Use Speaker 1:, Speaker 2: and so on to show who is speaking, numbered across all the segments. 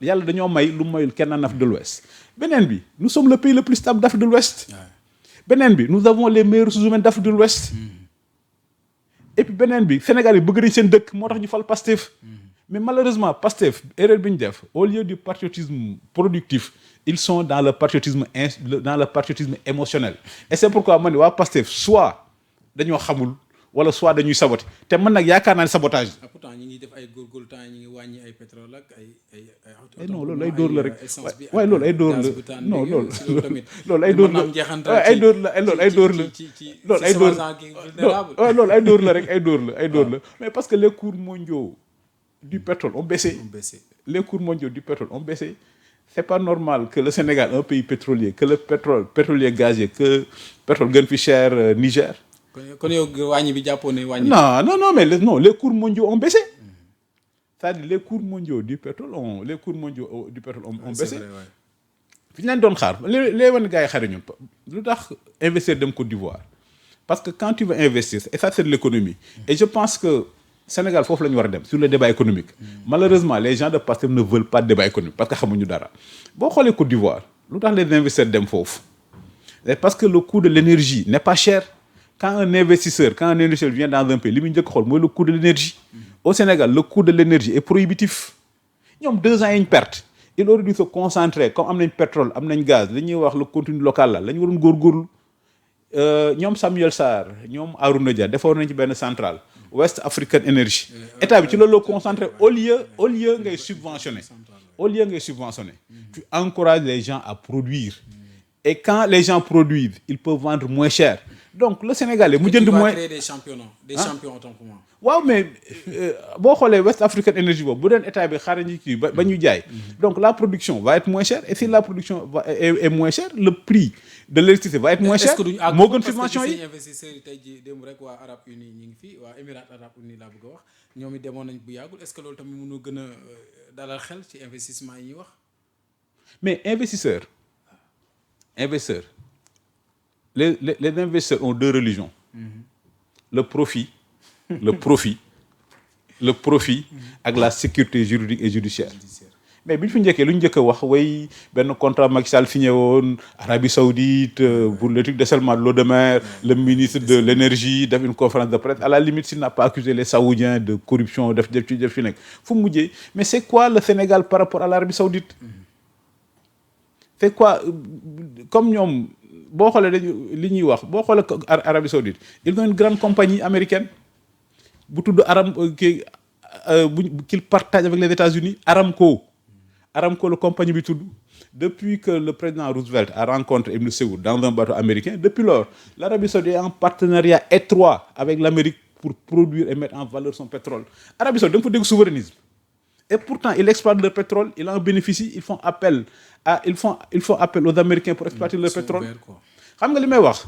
Speaker 1: yàlla dañoo may lu mayul kenn en Afrique de l'Ouest beneen bi nous sommes le pays le plus stable d'Afrique de l'Ouest beneen bi nous avons les meilleurs ressources humaines d'Afrique de l'Ouest et puis beneen bi Sénégal yi bëgg nañ seen dëkk moo tax ñu fal Pastef mais malheureusement Pastef erreur bi ñu def au lieu du patriotisme productif ils sont dans le patriotisme émotionnel et c'est pourquoi ma ne waa Pastef soit dañoo xamul wala soit dañuy saboter te man nag yaakaar naa ne sabotage.
Speaker 2: pourtant ñi ngi def ay góorgóorlu temps ñi ngi wàññi ay pétrole ak ay
Speaker 1: non loolu ay dóor la rek waaye loolu ay dóor la non loolu
Speaker 2: loolu
Speaker 1: ay dóor la ay dóor la loolu ay dóor la loolu ay dóor loolu ay dóor la rek ay dóor la mais parce que les cours mondiaux du pétrole ont baissé les cours mondiaux du pétrole ont baissé c'est pas normal que le Sénégal un pays pétrolier que le pétrolier gazier que pétrole gën fi cher Niger.
Speaker 2: kon yow wàññi bi jàppoon ne wàññi.
Speaker 1: non mais les cours mondiaux ont baissé. c'est-à-dire les cours mondiaux du pétrole ont baissé. fi ñu leen doon xaar les wan gars yi xare ñun lu tax investir dem Côte d'Ivoire parce que quand tu veux investir et ça c'est de l'économie et je pense que Sénégal foofu la ñu war a dem sur le débat économique. Malheureusement les gens de Pastef ne veulent pas de débat économique parce que xamuñu dara boo xoolee Côte d'Ivoire lu tax les investisseurs dem foofu parce que le coût de l'énergie n'est pas cher. Quand un investisseur vient dans un pays li muy njëkk xool mooy le coût de l'énergie. Au Sénégal le coût de l'énergie est prohibitif ñoom 2 ans yi ñu perte il aurait dû se concentrer comme am nañ pétrole am nañ gaz li ñuy wax le contenu local la ñu waroon góorgóorlu ñoom Samuel Sarr ñoom Arouna Dia defoon nañ ci benn centrale West African Energy état bi ci loolu la concentré au lieu ngay subventionner tu encourages les gens à produire et quand les gens produisent ils peuvent vendre moins cher. Donc le Sénégalais mu jënd mooy
Speaker 2: créer des champions autant pour moi.
Speaker 1: waaw mais boo xoolee West African Energy boobu bu doon état bi xaaral ñu kii ba ñu jaay donc la production va être moins chère et si la production est moins chère le prix de l'électricité va être moins cher moo gën subvention yi.
Speaker 2: investisseurs yi tey jii démb rek waa Arabes Unis ñi ngi fi waa Émirats Arabes Unis laa bëgg a wax ñoom it demoon nañ bu yàggul est-ce que loolu tamit mënoo gën a dalal xel ci investissement yi ñuy wax.
Speaker 1: mais investisseurs les investisseurs ont 2 religions. Le profit ak la sécurité juridique et judiciaire. mais bi ñu fi njëkkee lu ñu njëkk a wax way benn contrat Macky Sall signé woon Arabie Saoudite pour le truc de dessalement de l'eau de mer le ministre de l'énergie def une conférence de presse à la limite s'il n'a pas accusé les Saoudiens de corruption def ci nekk fu mu mujjee mais c'est quoi le Sénégal par rapport à l'Arabie Saoudite c'est quoi comme ñoom boo xoolee dañu li ñuy wax boo xoolee Arabie Saoudite ils ont une grande compagnie américaine bu tudd qu'ils partagent avec les États-Unis Aramco la compagnie bi tudd depuis que le président Roosevelt a rencontré Ibn Saoud dans un bateau américain depuis lors l'Arabie Saoudite est en partenariat étroit avec l'Amérique pour produire et mettre en valeur son pétrole. Arabie Saoudite da nga fa dégg souverainisme et pourtant ils exploitent le pétrole ils en bénéficient ils font appel aux Américains pour exploiter le pétrole. xam nga li may wax.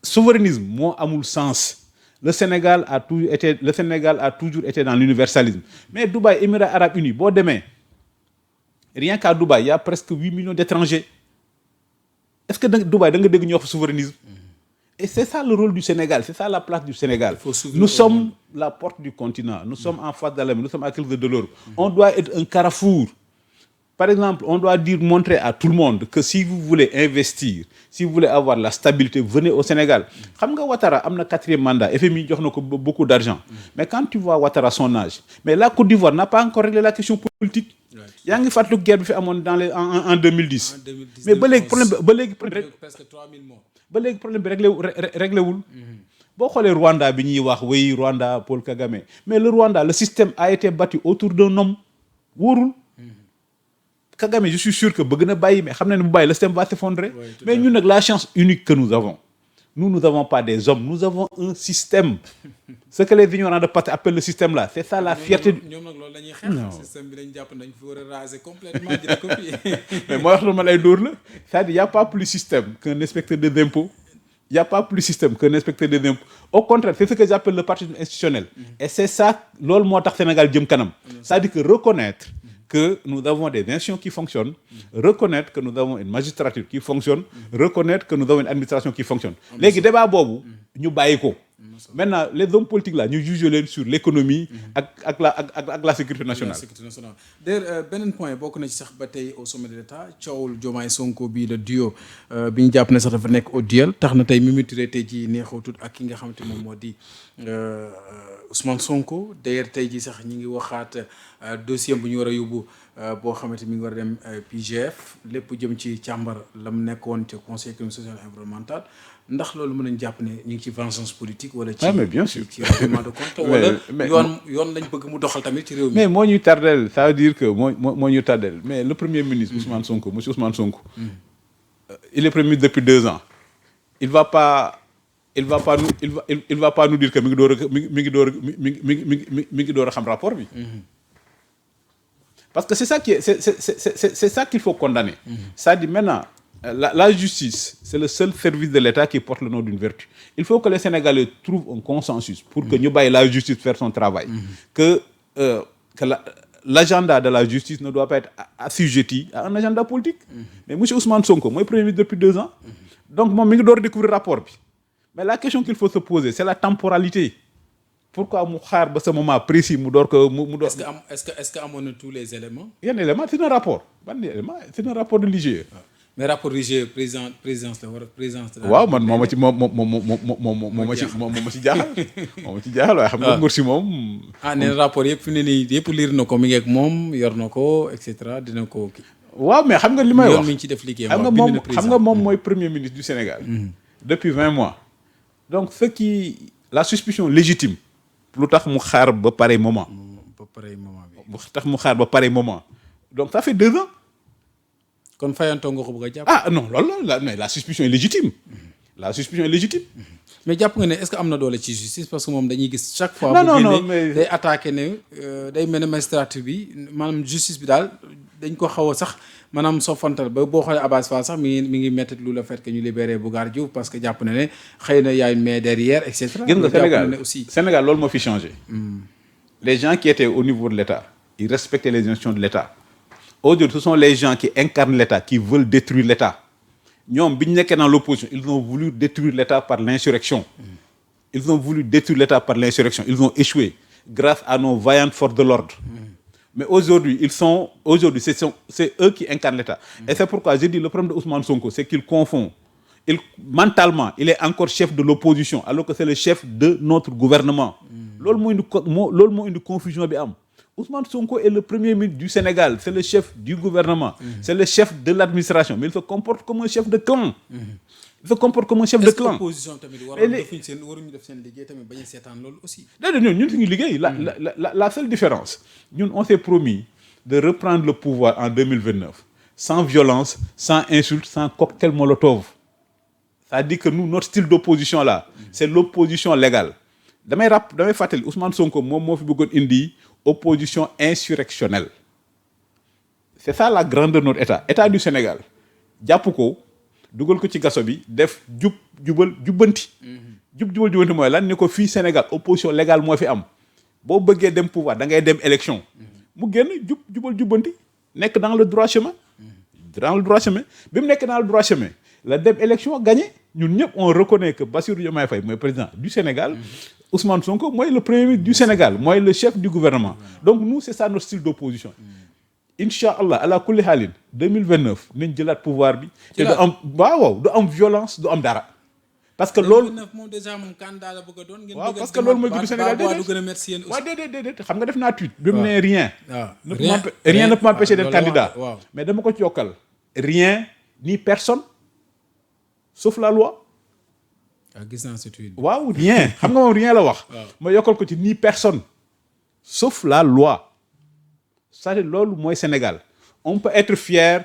Speaker 1: Souverainisme moo amul sens. Le Sénégal a toujours été dans l'universalisme mais Dubaï Émirats Arabes Unis boo demee rien qu'à Dubaï il y a presque 8 millions d'étrangers est-ce que Dubaï da nga dégg ñu wax souverainisme. Et c'est ça le rôle du Sénégal, c'est ça la place du Sénégal. Nous sommes la porte du continent, nous sommes en face de l'Amérique, nous sommes à quelques de l'Europe. On doit être un carrefour. Par exemple, on doit montrer à tout le monde que si vous voulez investir, si vous voulez avoir la stabilité, venez au Sénégal. Xam nga Ouattara am na 4e mandat, FMI jox na ko beaucoup d'argent. Mais quand tu vois Ouattara son âge, mais la Côte d'Ivoire n'a pas encore réglé la question politique. yaa ngi fàttaliku guerre bi fi amoon en 2010. Mais ba léegi
Speaker 2: presque 3000 morts.
Speaker 1: ba léegi problème bi réglé wul boo xoolee Rwanda bi ñuy wax oui Rwanda Paul Kagame mais le Rwanda le système a été bâti autour d'un homme wóorul Kagame je suis sûr que bëgg na bàyyi mais xam na ne bu bàyyi le système va s'effondrer mais ñun nag la chance unique que nous avons pas des hommes nous avons un système ce que les ignorants de Pastef appellent le système là c'est ça la fierté
Speaker 2: ñoom nag loolu la ñuy xeex système bi dañ jàpp nañ fi war a raser complètement di copier
Speaker 1: mais mooy wax lu ma lay dóor la c'est-à-dire y a pas plus système qu'un inspecteur des impôts y a pas plus système qu'un inspecteur des impôts au contraire c'est ce que j'appelle le patriotisme institutionnel et c'est ça loolu moo tax Sénégal jëm kanam c'est-à-dire que reconnaître que nous avons des institutions qui fonctionnent, reconnaître que nous avons une magistrature qui fonctionne, reconnaître que nous avons une administration qui fonctionne. Léegi débat boobu ñu bàyyi ko maintenant les hommes politiques là ñu juger leen sur l'économie ak la sécurité nationale.
Speaker 2: d'ailleurs beneen point bokk na ci sax ba tey au sommet de l'État coowul Diomaye Sonko bii le duo bi ñu jàpp ne sax dafa nekk au duel tax na tey Mimi Touré tey ji neexatut ak ki nga xamante moom moo di Ousmane Sonko d'ailleurs tey ji sax ñi ngi waxaat dossier bu ñu war a yóbbu boo xamante mi ngi war a dem PGF lépp jëm ci càmbar la mu nekkoon ci conseil économique social et environnemental ndax loolu mën nañ jàpp ne ñu ngi ci vengeance politique wala ci
Speaker 1: mais bien sûr
Speaker 2: ci règlement de compte wala yoon lañ bëgg mu doxal tamit ci réew mi.
Speaker 1: mais moo ñuy tardel ça veut dire que moo ñuy tardel mais le premier ministre Ousmane Sonko monsieur Ousmane Sonko il est premier ministre depuis 2 ans il va pas nous dire que mi ngi door a xam rapport bi. Parce que c'est ça qu'il faut condamner. Ça dit maintenant, la justice, c'est le seul service de l'État qui porte le nom d'une vertu. Il faut que les Sénégalais trouvent un consensus pour que nous baillons la justice faire son travail. Que l'agenda de la justice ne doit pas être assujetti à un agenda politique. Mais M. Ousmane Sonko, moi, premier ministre depuis 2 ans. Donc, moi, je dois découvrir le rapport. Mais la question qu'il faut se poser, c'est la temporalité. Pourquoi mu xaar ba ce moment précis mu door ko mu door.
Speaker 2: est-ce que amoon na tous les éléments.
Speaker 1: Yan élément c'est un rapport ban élément c'est un rapport de l'IGE.
Speaker 2: mais rapport l'IGE présidence la war a présidence.
Speaker 1: waaw man moo ma ci jaaxal waaye xam nga nguur si moom.
Speaker 2: nee na rapport yëpp fi ne nii yëpp liir na ko mi ngi ak moom yor na ko et cetera dina ko kii.
Speaker 1: waaw mais xam nga li may wax
Speaker 2: yoon mi ngi ci def liggéeyam.
Speaker 1: xam nga moom mooy premier ministre du Sénégal. depuis 20 mois. donc la suspicion légitime. lu tax mu xaar ba pareil moment. lu tax mu xaar ba pareil moment. donc ça fait 2 ans.
Speaker 2: kon fayantoo nga ko bëgg a jàpp.
Speaker 1: non loolu mais la suspicion est légitime. la suspicion est légitime.
Speaker 2: mais jàpp nga ne est-ce que am na doole ci justice parce que moom dañuy gis chaque fois.
Speaker 1: non mais
Speaker 2: day attaqué ne day mel ne magistrature bi maanaam justice bi daal dañ ko xaw a sax maanaam soofantal ba boo xoolee Abass Fall sax mi ngi métti lu le fait que ñu libéré Bougar Diouf parce que jàpp na ne xëy na y a une main derrière et cetera.
Speaker 1: gis nga Sénégal loolu moo fi changé. les gens qui étaient au niveau de l'État ils respectaient les institutions de l'État. Aujourd'hui, ce sont les gens qui incarnent l'État, qui veulent détruire l'État. ñoom bi ñu nekkee dans l'opposition ils ont voulu détruire l'État par l'insurrection. Ils ont voulu détruire l'État par l'insurrection. Ils ont échoué grâce à nos vaillantes forces de l'ordre. Mais aujourd'hui, c'est eux qui incarnent l'État. Et c'est pourquoi j'ai dit le problème de Ousmane Sonko, c'est qu'il confond. Mentalement, il est encore chef de l'opposition, alors que c'est le chef de notre gouvernement. Loolu moo indi confusion bi am. Ousmane Sonko est le premier ministre du Sénégal, c'est le chef du gouvernement, c'est le chef de l'administration, mais il se comporte comme un chef de clan. Il se comporte comme un chef de clan.
Speaker 2: Est-ce que l'opposition tamit waruñu def seen liggéey tamit bañ a seetaan loolu aussi.
Speaker 1: Déedéet ñun suñu liggéey la seule différence ñun on s'est promis de reprendre le pouvoir en 2029 sans violence, sans insulte, sans cocktail molotov. C'est-à-dire que nous notre style d'opposition là, c'est l'opposition légale. damay fàttali Ousmane Sonko moom moo fi bëggoon indi opposition insurrectionnelle. C'est ça la grandeur de notre État du Sénégal jàpp ko dugal ko ci gaso bi def jubbanti mooy lan ni ko fii Sénégal opposition légale moo fi am boo bëggee dem pouvoir da ngay dem élection mu génn jubbanti nekk dans le droit chemin bi mu nekk dans le droit chemin la dem élection gagné ñun ñëpp on reconnaît que Bassirou Diomaye Faye mooy président du Sénégal. Ousmane Sonko mooy le premier ministre du Sénégal mooy le chef du gouvernement. Donc nous c'est ça notre style d'opposition. Inch'Allah ala kulli haalin 2029 nañ jëlaat pouvoir bi. te du am violence du am dara. parce que loolu
Speaker 2: 2029 moom déjà moom candidat la bëgg a doon.
Speaker 1: waaw parce que loolu mooy du Sénégal déedéet xam nga def naa tweet. bi mu ne rien. rien ne peut m'empêcher d'être candidat. mais dama ko ci yokkal. rien ni personne sauf la loi.
Speaker 2: gis naa cette tweet.
Speaker 1: waaw rien xam nga moom rien la wax. ma yokkal ko ci ni personne sauf la loi. c'est-à-dire loolu mooy Sénégal on peut être fier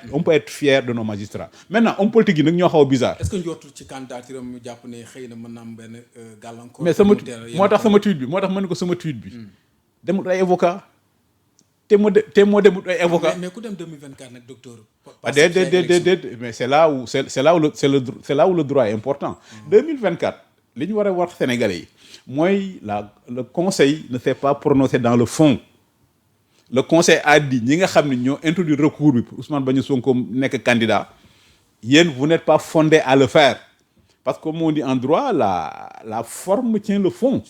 Speaker 1: de nos magistrats maintenant homme politique yi nag ñoo xaw a bizarre.
Speaker 2: est-ce que njortu ci candidature mu jàpp ne xëy na mën na am benn gàllankoor.
Speaker 1: mais moo tax ma ne ko sama tweet bi. demut ay avocat te moo demut ay avocat.
Speaker 2: mais ku dem 2024 nag docteur.
Speaker 1: déedéet mais c'est là où le droit est important. 2024 li ñu war a wax Sénégalais yi mooy le conseil ne s'est pas prononcé dans le fond. Le conseil a dit ñi nga xam ne ñoo introduit recours bi pour Ousmane Sonko nekk candidat yéen vous n'êtes pas fondé à le faire parce que comme on dit en droit la forme tient le fond.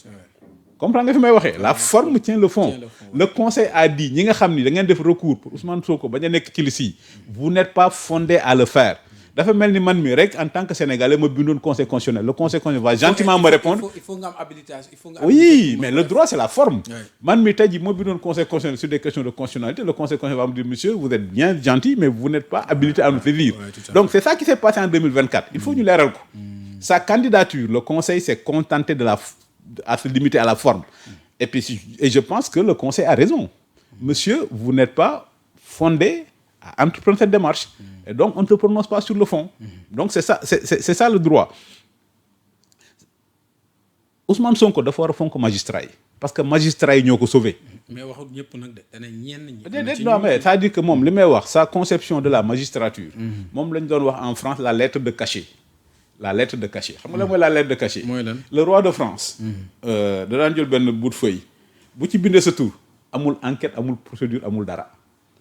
Speaker 1: Comprends nga fi may waxee la forme tient le fond. Le conseil a dit ñi nga xam ni da ngeen def recours pour Ousmane Sonko bañ a nekk ci liste yi vous n'êtes pas fondé à le faire. dafa mel ni man mi rek en tant que sénégalais ma bindoon conseil constitutionnel le conseil constitutionnel va gentiment me répondre.
Speaker 2: il faut nga am habilitation
Speaker 1: oui mais le droit c'est la forme. man mi tey jii ma bindoon conseil constitutionnel sur des questions de constitutionnalité le conseil constitutionnel va me dire monsieur vous êtes bien gentil mais vous n'êtes pas habilité à nous saisir. Donc c'est ça qui s'est passé en 2024 il faut ñu leeral ko. Sa candidature le conseil s'est contenté à se limiter à la forme. Et je pense que le conseil a raison. Monsieur vous n'êtes pas fondé à entreprendre cette démarche. Et donc on ne se prononce pas sur le fond. Donc c'est ça le droit. Ousmane Sonko dafa war a fonk magistrat yi parce que magistrat yi ñoo ko sauvé.
Speaker 2: mais waxul ñëpp nag de dana ñenn ñi.
Speaker 1: déedéet non mais c'est-à-dire que moom li may wax sa conception de la magistrature. moom lañ doon wax en France la lettre de cachet. La lettre de cachet xam nga la mooy la lettre de cachet.
Speaker 2: mooy lan
Speaker 1: le roi de France. da daan jël benn bout de feuille bu ci bindee sa tur amul enquête amul procédure amul dara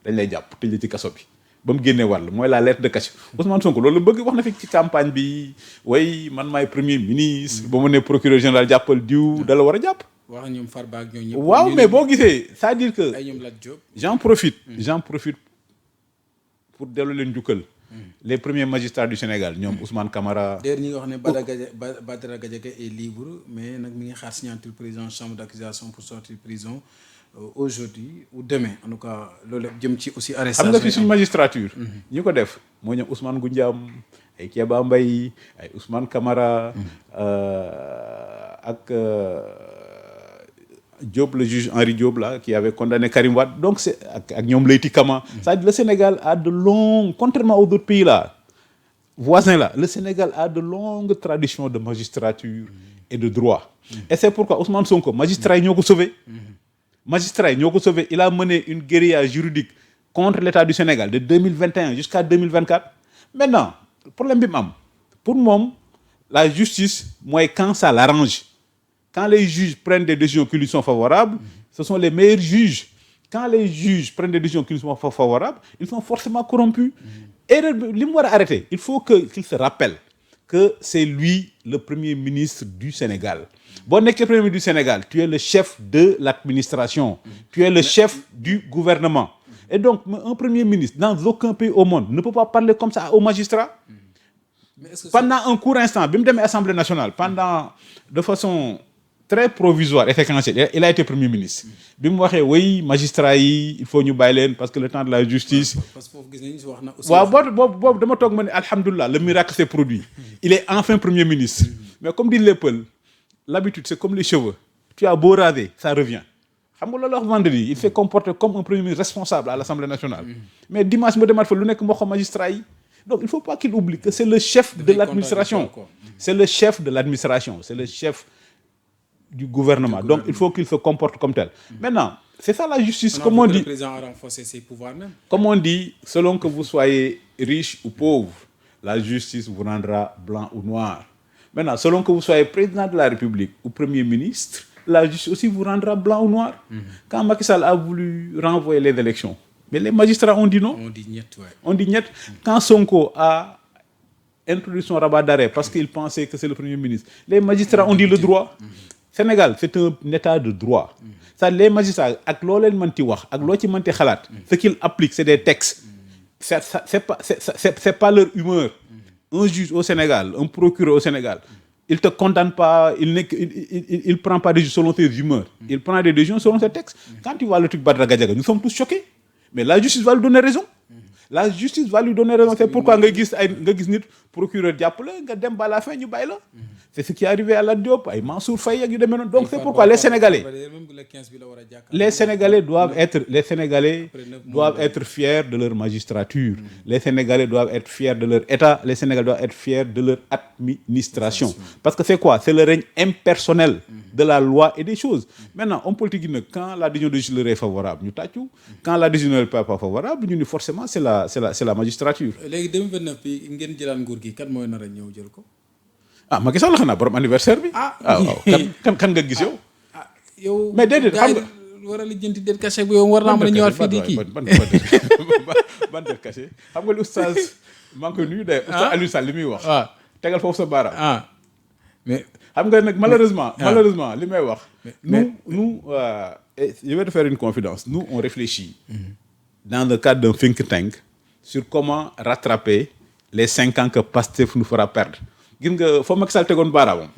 Speaker 1: dañ lay jàpp tëj la ci kaso bi. ba mu génnee wàll mooy la lettre de cachet Ousmane Sonko loolu bëgg wax na fi ci campagne bi way man maay premier ministre ba mu ne procureur général jàppal diw dala war a jàpp.
Speaker 2: wax ñoom Farba ak ñoom ñëpp.
Speaker 1: waaw mais boo gisee c'est-à-dire que.
Speaker 2: ay ñoom Lat Diop.
Speaker 1: j'en profite pour dellu leen njukkal. Les premiers magistrats du Sénégal ñoom Ousmane Camara.
Speaker 2: d'ailleurs ñi nga wax ne Badara Gadiaga est libre mais nag mi ngi xaar signature président chambre d'accusation pour sortir prison. Aujourd'hui ou demain en tout cas loolu jëm ci aussi arrestation.
Speaker 1: xam nga fi suñu magistrature. ñi ko def moo ñoom Ousmane Goundiam ay Kéba Mbaye ay Ousmane Camara ak Diop le juge Henri Diop là qui avait condamné Karim Wade donc c'est ak ñoom Leyti Kama. C'est-à-dire le Sénégal a de longues contrairement aux autres pays là voisins là le Sénégal a de longues traditions de magistrature et de droit. Et c'est pourquoi Ousmane Sonko magistrat yi ñoo ko sauvé. Magistrat yi ñoo ko sauvé il a mené une guérilla juridique contre l'État du Sénégal de 2021 jusqu'à 2024 maintenant problème bi mu am pour moom la justice mooy quand ça l'arrange quand les juges prennent des décisions qui lui sont favorables ce sont les meilleurs juges quand les juges prennent des décisions qui lui sont favorables ils sont forcément corrompus erreur bi li mu war a arrêter il faut qu'il se rappelle que c'est lui le premier ministre du Sénégal boo nekkee premier ministre du Sénégal tu es le chef de l'administration tu es le chef du gouvernement et donc un premier ministre dans aucun pays au monde ne peut pas parler comme ça aux magistrats. Mais est-ce que pendant un court instant bi mu demee Assemblée nationale pendant de façon très provisoire et séquentielle il a été premier ministre bi mu waxee oui magistrats yi il faut ñu bàyyi leen parce que le temps de la justice.
Speaker 2: parce que foofu gis nañu si wax na aussi.
Speaker 1: waaw boobu dama toog ma ne alhamdulilah le miracle s'est produit il est enfin premier ministre mais comme dit Léopold l'habitude c'est comme les cheveux tu as beau raser ça revient xam nga loolu wax vendredi il s'est comporté comme un premier ministre responsable à l'Assemblée nationale mais dimanche ma demaat fa lu nekk moo xam magistrat yi donc il faut pas qu'il oublie que c'est le chef de l'administration c'est le chef de l'administration c'est le chef du gouvernement donc il faut qu'il se comporte comme tel maintenant c'est ça la justice comme on dit. Le
Speaker 2: président a renforcé ses pouvoirs même.
Speaker 1: Comme on dit selon que vous soyez riche ou pauvre la justice vous rendra blanc ou noir. Maintenant, selon que vous soyez président de la République ou premier ministre, la justice aussi vous rendra blanc ou noir. Quand Macky Sall a voulu renvoyer les élections, mais les magistrats ont dit non.
Speaker 2: On dit niet, ouais.
Speaker 1: On dit niet. Quand Sonko a introduit son rabat d'arrêt parce qu'il pensait que c'est le premier ministre, les magistrats ont dit le droit. Sénégal, c'est un état de droit. Ça, les magistrats, ak loo leen mënti wax, ak loo ci mënti xalaat, ce qu'ils appliquent, c'est des textes. C'est pas leur humeur. Un juge au Sénégal, un procureur au Sénégal, il te condamne pas, il prend pas des décisions selon ses humeurs. Il prend des décisions selon ses textes. Quand tu vois le truc Badara Gadiaga, nous sommes tous choqués. Mais la justice va lui donner raison. La justice va lui donner raison. C'est pourquoi nga gis nit procureur jàpp la nga dem ba la fin ñu bàyyi la. C'est ce qui est arrivé à Lat Diop, ay Mansour Faye ak yu demee noonu. Donc c'est pourquoi les Sénégalais doivent être fiers de leur magistrature. Les Sénégalais doivent être fiers de leur État. Les Sénégalais doivent être fiers de leur administration. Parce que c'est quoi? C'est le règne impersonnel de la loi et des choses. Maintenant, homme politique yi nag quand la décision de justice leur est favorable ñu tàccu. Quand la décision n'est pas favorable ñu ni forcément c'est la magistrature.
Speaker 2: Léegi 2029 bi ngeen jëlaat nguur gi kan mooy nar a ñëw jël ko.
Speaker 1: ah Macky Sall xanaa borom anniversaire bi. waaw kan nga gis yow.
Speaker 2: yow
Speaker 1: mais déedéet xam nga
Speaker 2: war a lijjanti det cachet bu yow war naa mën a ñëwaat fii di kii. ban det cachet xam nga lu oustaz maa ngi koy nuyu de oustaz Aliou Sall li muy wax.
Speaker 1: tegal foofu sa baaraam.
Speaker 2: Mais
Speaker 1: xam nga nag malheureusement li may wax. nous je vais te faire une confidence. Nous on réfléchit dans le cadre d'un think tank sur comment rattraper les 5 ans que Pastef nous fera perdre. gis nga fa Macky Sall tegoon baaraamam.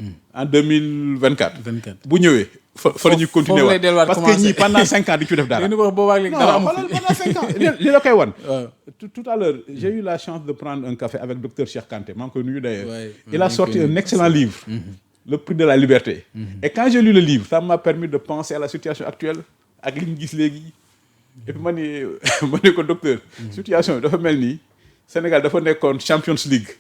Speaker 1: en 2024. bu ñëwee fa la ñuy continuer waat parce que ñii pendant 5 ans di ci def dara. non pendant 5 ans li la koy wan. tout à l'heure j'ai eu la chance de prendre un café avec docteur Cheikh Kanté maa ngi koy nuyu d'ailleurs. Il a sorti un excellent livre. Le prix de la liberté. Et quand j'ai lu le livre ça m'a permis de penser à la situation actuelle ak li ñu gis léegi. et puis ma ne ko docteur. situation bi dafa mel ni Sénégal dafa nekkoon Champions League.